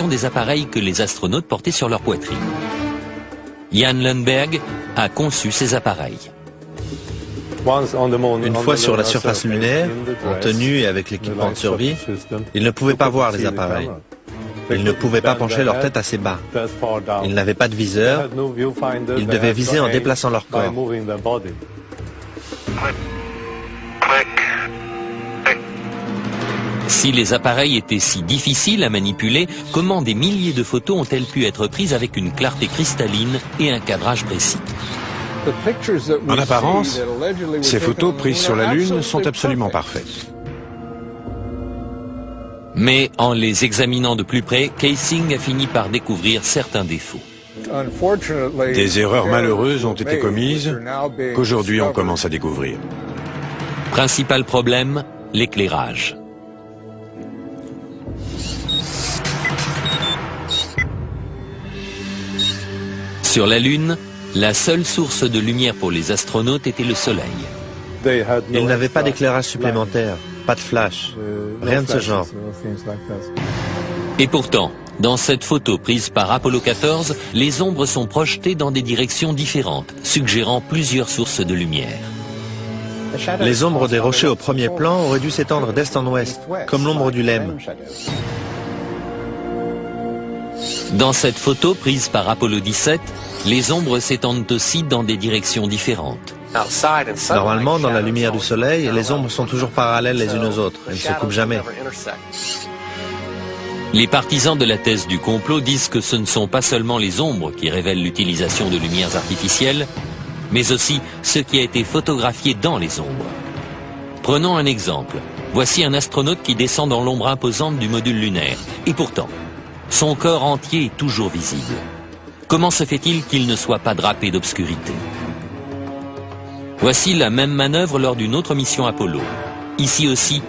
des appareils que les astronautes portaient sur leur poitrine. Jan Lundberg a conçu ces appareils. Une fois sur la surface lunaire, en tenue et avec l'équipement de survie, ils ne pouvaient pas voir les appareils. Ils ne pouvaient pas pencher leur tête assez bas. Ils n'avaient pas de viseur. Ils devaient viser en déplaçant leur corps. Si les appareils étaient si difficiles à manipuler, comment des milliers de photos ont-elles pu être prises avec une clarté cristalline et un cadrage précis? En apparence, ces photos prises sur la Lune sont absolument parfaites. Mais en les examinant de plus près, Kaysing a fini par découvrir certains défauts. Des erreurs malheureuses ont été commises qu'aujourd'hui on commence à découvrir. Principal problème, l'éclairage. Sur la Lune, la seule source de lumière pour les astronautes était le Soleil. Ils n'avaient pas d'éclairage supplémentaire, pas de flash, rien de ce genre. Et pourtant, dans cette photo prise par Apollo 14, les ombres sont projetées dans des directions différentes, suggérant plusieurs sources de lumière. Les ombres des rochers au premier plan auraient dû s'étendre d'est en ouest, comme l'ombre du Lemme. Dans cette photo prise par Apollo 17, les ombres s'étendent aussi dans des directions différentes. Normalement, dans la lumière du soleil, les ombres sont toujours parallèles les unes aux autres. Elles ne se coupent jamais. Les partisans de la thèse du complot disent que ce ne sont pas seulement les ombres qui révèlent l'utilisation de lumières artificielles, mais aussi ce qui a été photographié dans les ombres. Prenons un exemple. Voici un astronaute qui descend dans l'ombre imposante du module lunaire. Et pourtant, son corps entier est toujours visible. Comment se fait-il qu'il ne soit pas drapé d'obscurité? Voici la même manœuvre lors d'une autre mission Apollo. Ici aussi,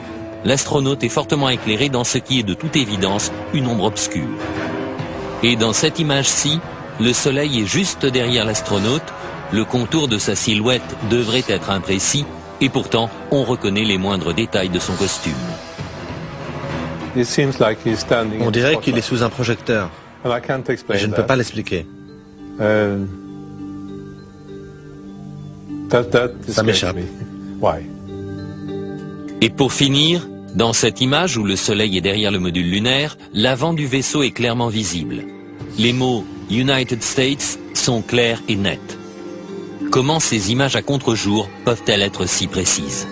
l'astronaute est fortement éclairé dans ce qui est de toute évidence une ombre obscure. Et dans cette image-ci, le soleil est juste derrière l'astronaute, le contour de sa silhouette devrait être imprécis, et pourtant on reconnaît les moindres détails de son costume. On dirait qu'il est sous un projecteur. Je ne peux pas l'expliquer. Ça m'échappe. Et pour finir, dans cette image où le soleil est derrière le module lunaire, l'avant du vaisseau est clairement visible. Les mots « United States » sont clairs et nets. Comment ces images à contre-jour peuvent-elles être si précises?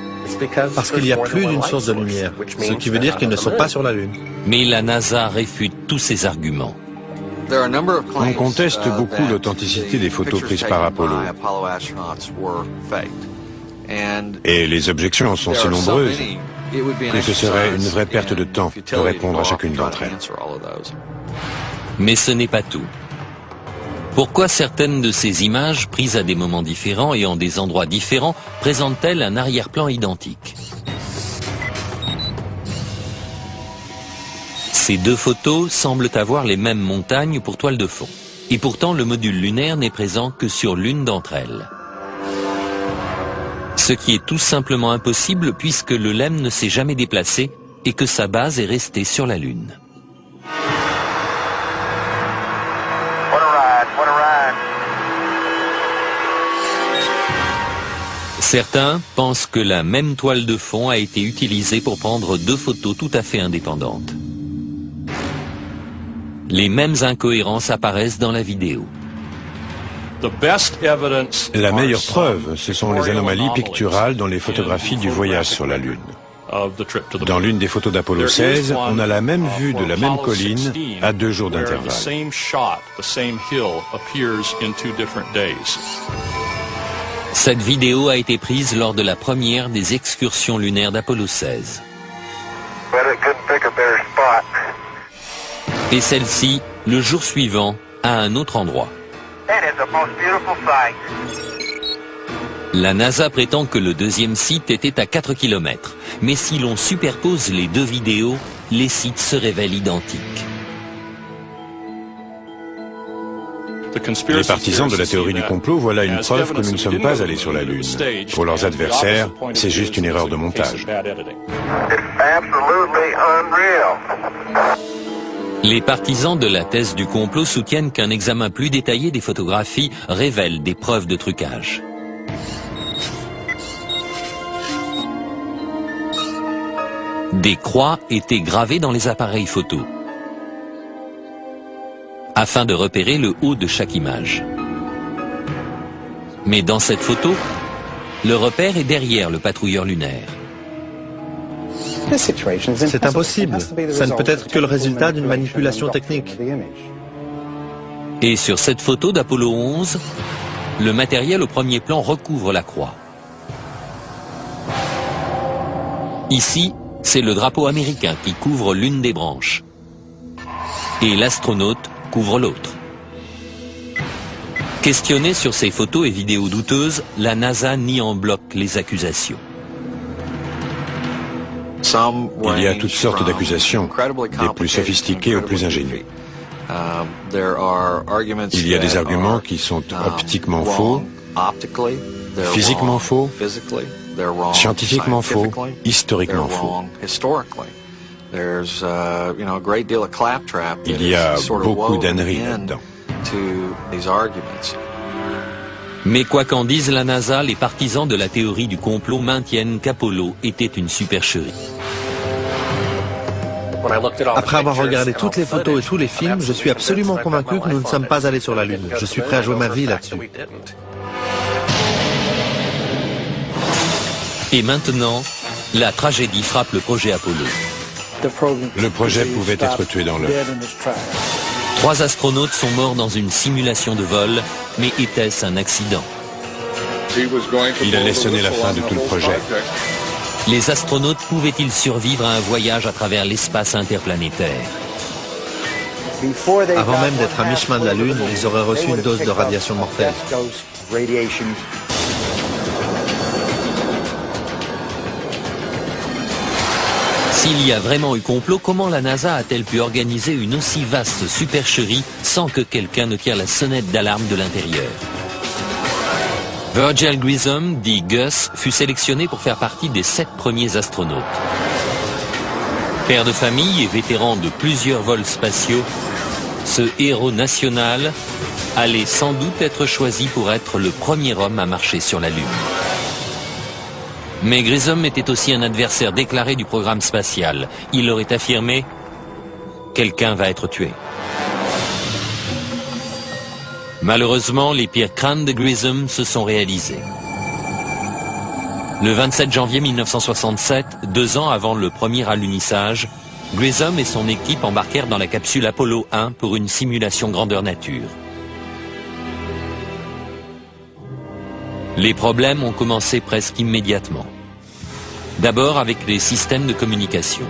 Parce qu'il y a plus d'une source de lumière, ce qui veut dire qu'ils ne sont pas sur la Lune. Mais la NASA réfute tous ces arguments. On conteste beaucoup l'authenticité des photos prises par Apollo. Et les objections sont si nombreuses que ce serait une vraie perte de temps de répondre à chacune d'entre elles. Mais ce n'est pas tout. Pourquoi certaines de ces images, prises à des moments différents et en des endroits différents, présentent-elles un arrière-plan identique? Ces deux photos semblent avoir les mêmes montagnes pour toile de fond. Et pourtant, le module lunaire n'est présent que sur l'une d'entre elles. Ce qui est tout simplement impossible puisque le LEM ne s'est jamais déplacé et que sa base est restée sur la Lune. Certains pensent que la même toile de fond a été utilisée pour prendre deux photos tout à fait indépendantes. Les mêmes incohérences apparaissent dans la vidéo. La meilleure preuve, ce sont les anomalies picturales dans les photographies du voyage sur la Lune. Dans l'une des photos d'Apollo 16, on a la même vue de la même colline à 2 jours d'intervalle. Cette vidéo a été prise lors de la première des excursions lunaires d'Apollo 16. Et celle-ci, le jour suivant, à un autre endroit. La NASA prétend que le deuxième site était à 4 km. Mais si l'on superpose les deux vidéos, les sites se révèlent identiques. Les partisans de la théorie du complot voient là une preuve que nous ne sommes pas allés sur la Lune. Pour leurs adversaires, c'est juste une erreur de montage. Les partisans de la thèse du complot soutiennent qu'un examen plus détaillé des photographies révèle des preuves de trucage. Des croix étaient gravées dans les appareils photo, afin de repérer le haut de chaque image. Mais dans cette photo, le repère est derrière le patrouilleur lunaire. C'est impossible. Ça ne peut être que le résultat d'une manipulation technique. Et sur cette photo d'Apollo 11, le matériel au premier plan recouvre la croix. Ici, c'est le drapeau américain qui couvre l'une des branches. Et l'astronaute couvre l'autre. Questionnée sur ces photos et vidéos douteuses, la NASA nie en bloc les accusations. Il y a toutes sortes d'accusations, des plus sophistiquées aux plus ingénues. Il y a des arguments qui sont optiquement faux, physiquement faux, scientifiquement faux, historiquement faux. Il y a beaucoup d'âneries là-dedans. Mais quoi qu'en dise la NASA, les partisans de la théorie du complot maintiennent qu'Apollo était une supercherie. Après avoir regardé toutes les photos et tous les films, je suis absolument convaincu que nous ne sommes pas allés sur la Lune. Je suis prêt à jouer ma vie là-dessus. Et maintenant, la tragédie frappe le projet Apollo. Le projet pouvait être tué dans l'œuf. 3 astronautes sont morts dans une simulation de vol, mais était-ce un accident? Il allait sonner la fin de tout le projet. Les astronautes pouvaient-ils survivre à un voyage à travers l'espace interplanétaire? Avant même d'être à mi-chemin de la Lune, ils auraient reçu une dose de radiation mortelle. S'il y a vraiment eu complot, comment la NASA a-t-elle pu organiser une aussi vaste supercherie sans que quelqu'un ne tire la sonnette d'alarme de l'intérieur? Virgil Grissom, dit Gus, fut sélectionné pour faire partie des 7 premiers astronautes. Père de famille et vétéran de plusieurs vols spatiaux, ce héros national allait sans doute être choisi pour être le premier homme à marcher sur la Lune. Mais Grissom était aussi un adversaire déclaré du programme spatial. Il aurait affirmé « Quelqu'un va être tué ». Malheureusement, les pires craintes de Grissom se sont réalisées. Le 27 janvier 1967, 2 ans avant le premier alunissage, Grissom et son équipe embarquèrent dans la capsule Apollo 1 pour une simulation grandeur nature. Les problèmes ont commencé presque immédiatement. D'abord avec les systèmes de communication.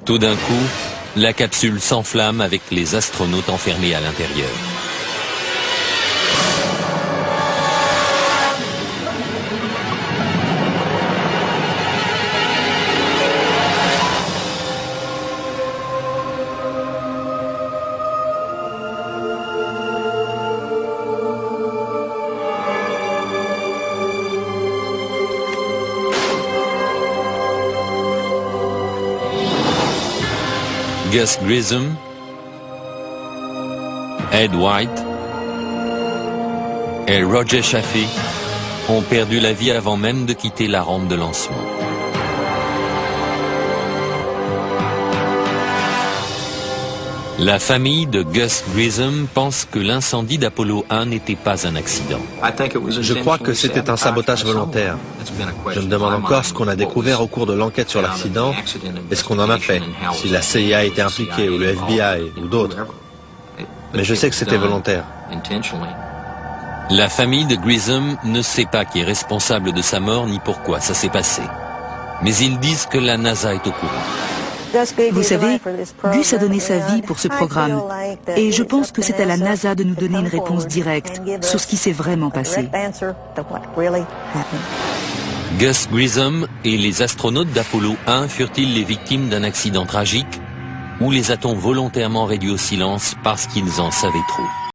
Tout d'un coup, la capsule s'enflamme avec les astronautes enfermés à l'intérieur. Gus Grissom, Ed White et Roger Chaffee ont perdu la vie avant même de quitter la rampe de lancement. La famille de Gus Grissom pense que l'incendie d'Apollo 1 n'était pas un accident. Je crois que c'était un sabotage volontaire. Je me demande encore ce qu'on a découvert au cours de l'enquête sur l'accident et ce qu'on en a fait, si la CIA était impliquée ou le FBI ou d'autres. Mais je sais que c'était volontaire. La famille de Grissom ne sait pas qui est responsable de sa mort ni pourquoi ça s'est passé. Mais ils disent que la NASA est au courant. Vous savez, Gus a donné sa vie pour ce programme et je pense que c'est à la NASA de nous donner une réponse directe sur ce qui s'est vraiment passé. Gus Grissom et les astronautes d'Apollo 1 furent-ils les victimes d'un accident tragique Ou les a-t-on volontairement réduits au silence parce qu'ils en savaient trop ?